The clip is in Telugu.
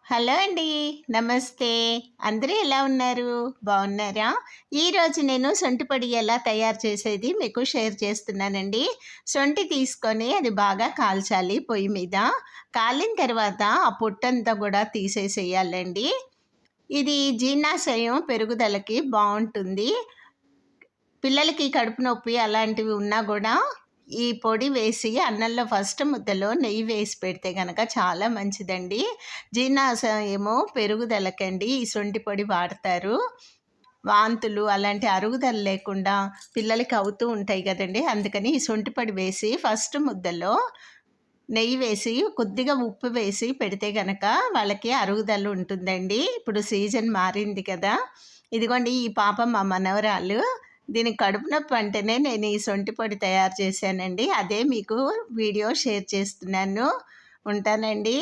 హలో అండి. నమస్తే. అందరూ ఎలా ఉన్నారు? బావున్నారా? ఈరోజు నేను సొంటి పొడి ఎలా తయారు చేసేది మీకు షేర్ చేస్తున్నానండి. సొంటి తీసుకొని అది బాగా కాల్చాలి పొయ్యి మీద. కాలిన తర్వాత ఆ పొట్టంతా గూడా తీసేసేయాలండి. ఇది జీర్ణాశయం పెరుగుదలకి బావుంటుంది. పిల్లలకి కడుపు నొప్పి అలాంటివి ఉన్నా గూడా ఈ పొడి వేసి అన్నంలో ఫస్ట్ ముద్దలో నెయ్యి వేసి పెడితే గనక చాలా మంచిదండి. జీర్ణాశయము పెరుగుదలకండి ఈ శొంఠి పొడి వాడతారు. వాంతులు అలాంటి అరుగుదల లేకుండా పిల్లలకి అవుతూ ఉంటాయి గదండీ! అందుకని ఈ శొంఠి పొడి వేసి ఫస్ట్ ముద్దలో నెయ్యి వేసి, కొద్దిగా ఉప్పు వేసి పెడితే గనక వాళ్ళకి అరుగుదల ఉంటుందండి. ఇప్పుడు సీజన్ మారింది కదా! ఇదిగోండి ఈ పాప మా మనవరాలు. దీనికి కడుపు నొప్పి అంటేనే నేను ఈ సొంటి పొడి తయారు చేశానండి. అదే మీకు వీడియో షేర్ చేస్తున్నాను. ఉంటానండి.